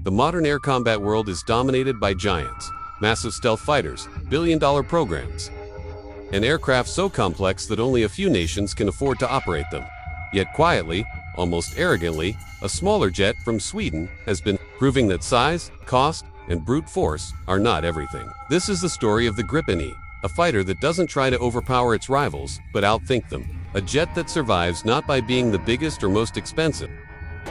The modern air combat world is dominated by giants, massive stealth fighters, billion-dollar programs, and aircraft so complex that only a few nations can afford to operate them. Yet quietly, almost arrogantly, a smaller jet from Sweden has been proving that size, cost, and brute force are not everything. This is the story of the Gripen E, a fighter that doesn't try to overpower its rivals, but outthink them. A jet that survives not by being the biggest or most expensive,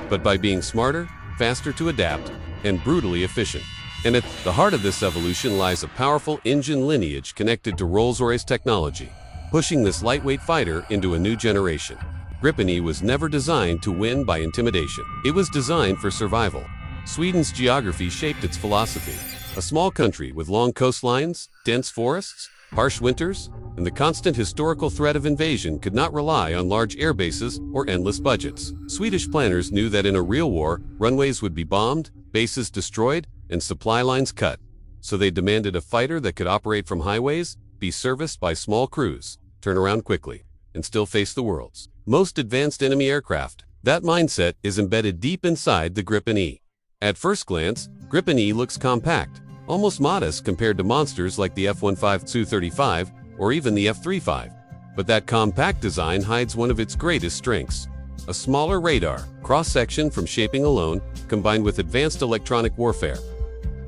but by being smarter, faster to adapt, and brutally efficient. And at the heart of this evolution lies a powerful engine lineage connected to Rolls-Royce technology, pushing this lightweight fighter into a new generation. Gripen E was never designed to win by intimidation. It was designed for survival. Sweden's geography shaped its philosophy. A small country with long coastlines, dense forests, harsh winters, and the constant historical threat of invasion could not rely on large air bases or endless budgets. Swedish planners knew that in a real war, runways would be bombed, bases destroyed, and supply lines cut. So they demanded a fighter that could operate from highways, be serviced by small crews, turn around quickly, and still face the world's most advanced enemy aircraft. That mindset is embedded deep inside the Gripen E. At first glance, Gripen E looks compact, almost modest compared to monsters like the F-15 Su-35 or even the F-35. But that compact design hides one of its greatest strengths. A smaller radar, cross-section from shaping alone, combined with advanced electronic warfare,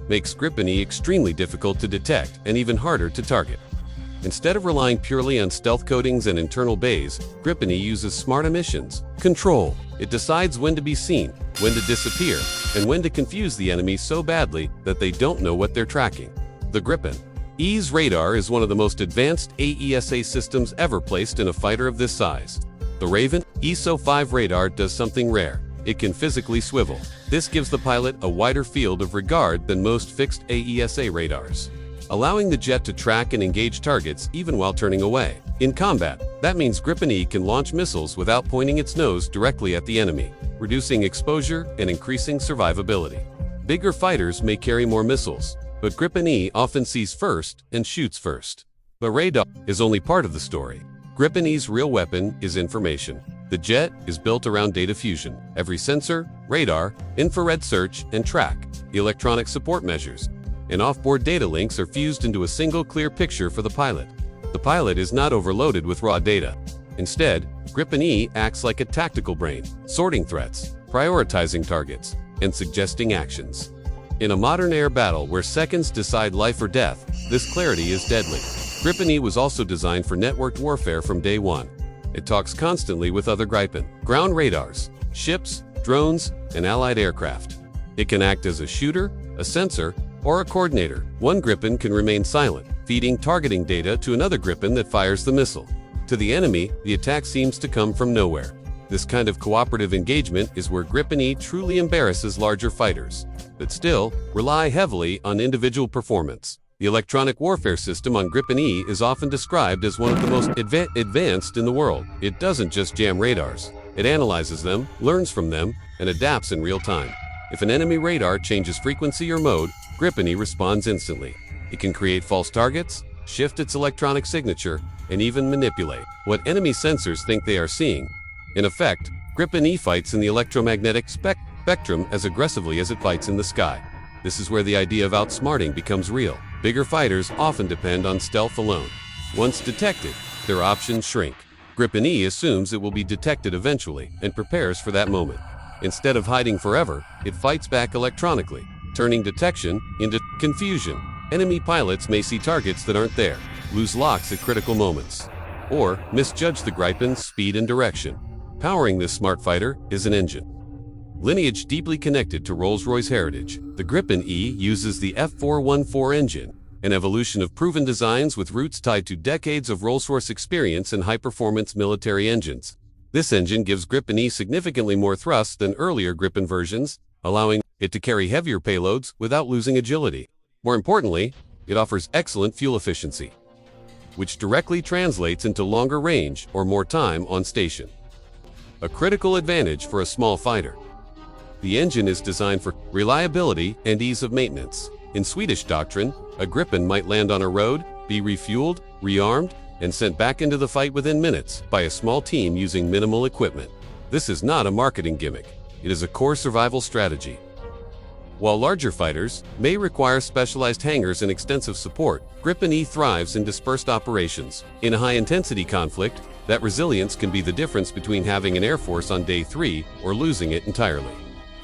makes Gripen E extremely difficult to detect and even harder to target. Instead of relying purely on stealth coatings and internal bays, Gripen E uses smart emissions control. It decides when to be seen, when to disappear, and when to confuse the enemy so badly that they don't know what they're tracking. The Gripen E's radar is one of the most advanced AESA systems ever placed in a fighter of this size. The Raven ESO-5 radar does something rare. It can physically swivel. This gives the pilot a wider field of regard than most fixed AESA radars, allowing the jet to track and engage targets even while turning away. In combat, that means Gripen E can launch missiles without pointing its nose directly at the enemy, reducing exposure and increasing survivability. Bigger fighters may carry more missiles, but Gripen E often sees first and shoots first. But radar is only part of the story. Gripen E's real weapon is information. The jet is built around data fusion. Every sensor, radar, infrared search, and track, the electronic support measures, and off-board data links are fused into a single clear picture for the pilot. The pilot is not overloaded with raw data. Instead, Gripen E acts like a tactical brain, sorting threats, prioritizing targets, and suggesting actions. In a modern air battle where seconds decide life or death, this clarity is deadly. Gripen E was also designed for networked warfare from day one. It talks constantly with other Gripen ground radars, ships, drones, and allied aircraft. It can act as a shooter, a sensor, or a coordinator. One Gripen can remain silent, feeding targeting data to another Gripen that fires the missile. To the enemy, the attack seems to come from nowhere. This kind of cooperative engagement is where Gripen E truly embarrasses larger fighters, but still rely heavily on individual performance. The electronic warfare system on Gripen E is often described as one of the most advanced in the world. It doesn't just jam radars. It analyzes them, learns from them, and adapts in real time. If an enemy radar changes frequency or mode, Gripen E responds instantly. It can create false targets, shift its electronic signature, and even manipulate what enemy sensors think they are seeing. In effect, Gripen E fights in the electromagnetic spectrum as aggressively as it fights in the sky. This is where the idea of outsmarting becomes real. Bigger fighters often depend on stealth alone. Once detected, their options shrink. Gripen E assumes it will be detected eventually and prepares for that moment. Instead of hiding forever, it fights back electronically, turning detection into confusion. Enemy pilots may see targets that aren't there, lose locks at critical moments, or misjudge the Gripen's speed and direction. Powering this smart fighter is an engine lineage deeply connected to Rolls-Royce heritage. The Gripen E uses the F414 engine, an evolution of proven designs with roots tied to decades of Rolls-Royce experience in high-performance military engines. This engine gives Gripen E significantly more thrust than earlier Gripen versions, allowing it to carry heavier payloads without losing agility. More importantly, it offers excellent fuel efficiency, which directly translates into longer range or more time on station. A critical advantage for a small fighter. The engine is designed for reliability and ease of maintenance. In Swedish doctrine, a Gripen might land on a road, be refueled, rearmed, and sent back into the fight within minutes by a small team using minimal equipment. This is not a marketing gimmick. It is a core survival strategy. While larger fighters may require specialized hangars and extensive support, Gripen E thrives in dispersed operations. In a high-intensity conflict, that resilience can be the difference between having an air force on day 3 or losing it entirely.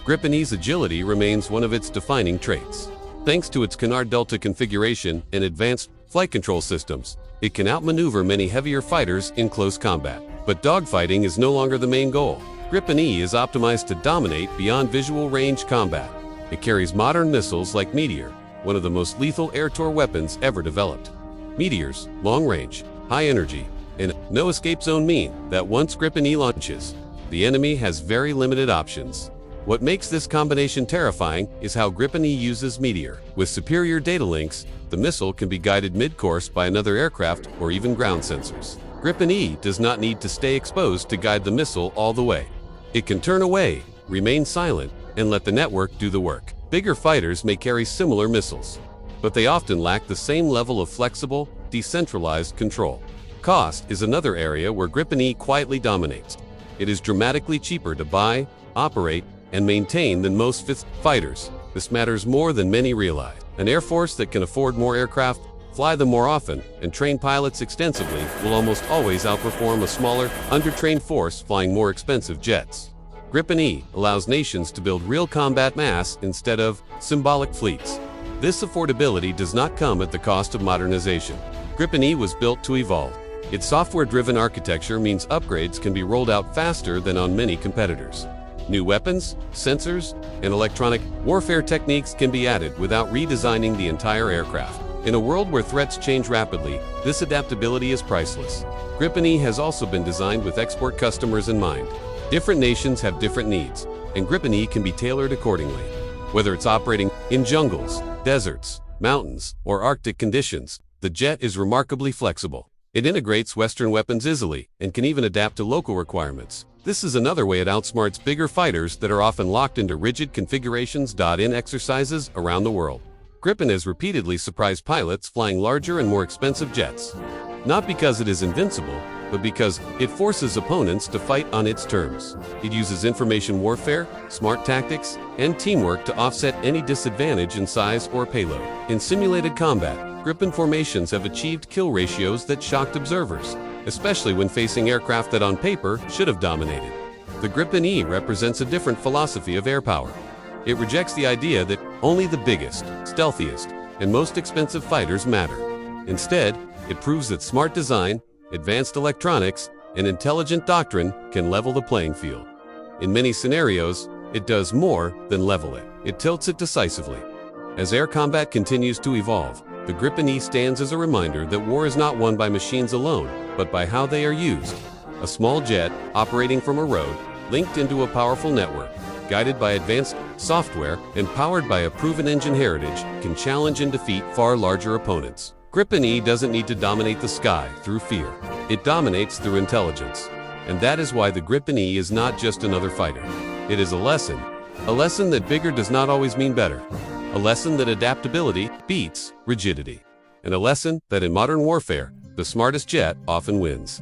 Gripen E's agility remains one of its defining traits. Thanks to its canard delta configuration and advanced flight control systems, it can outmaneuver many heavier fighters in close combat. But dogfighting is no longer the main goal. Gripen E is optimized to dominate beyond visual range combat. It carries modern missiles like Meteor, one of the most lethal air-to-air weapons ever developed. Meteor's long range, high energy, and no escape zone mean that once Gripen E launches, the enemy has very limited options. What makes this combination terrifying is how Gripen E uses Meteor. With superior data links, the missile can be guided mid-course by another aircraft or even ground sensors. Gripen E does not need to stay exposed to guide the missile all the way. It can turn away, remain silent, and let the network do the work. Bigger fighters may carry similar missiles, but they often lack the same level of flexible, decentralized control. Cost is another area where Gripen E quietly dominates. It is dramatically cheaper to buy, operate, and maintain than most fifth fighters. This matters more than many realize. An air force that can afford more aircraft, fly them more often, and train pilots extensively will almost always outperform a smaller, undertrained force flying more expensive jets. Gripen E allows nations to build real combat mass instead of symbolic fleets. This affordability does not come at the cost of modernization. Gripen E was built to evolve. Its software-driven architecture means upgrades can be rolled out faster than on many competitors. New weapons, sensors, and electronic warfare techniques can be added without redesigning the entire aircraft. In a world where threats change rapidly, this adaptability is priceless. Gripen E has also been designed with export customers in mind. Different nations have different needs, and Gripen E can be tailored accordingly. Whether it's operating in jungles, deserts, mountains, or Arctic conditions, the jet is remarkably flexible. It integrates Western weapons easily and can even adapt to local requirements. This is another way it outsmarts bigger fighters that are often locked into rigid configurations. In exercises around the world, Gripen has repeatedly surprised pilots flying larger and more expensive jets. Not because it is invincible, but because it forces opponents to fight on its terms. It uses information warfare, smart tactics, and teamwork to offset any disadvantage in size or payload. In simulated combat, Gripen formations have achieved kill ratios that shocked observers, especially when facing aircraft that on paper should have dominated. The Gripen E represents a different philosophy of air power. It rejects the idea that only the biggest, stealthiest, and most expensive fighters matter. Instead, it proves that smart design, advanced electronics, and intelligent doctrine can level the playing field. In many scenarios, it does more than level it. It tilts it decisively. As air combat continues to evolve, the Gripen E stands as a reminder that war is not won by machines alone, but by how they are used. A small jet, operating from a road, linked into a powerful network, guided by advanced software and powered by a proven engine heritage, can challenge and defeat far larger opponents. Gripen E doesn't need to dominate the sky through fear. It dominates through intelligence. And that is why the Gripen E is not just another fighter. It is a lesson that bigger does not always mean better. A lesson that adaptability beats rigidity. And a lesson that in modern warfare, the smartest jet often wins.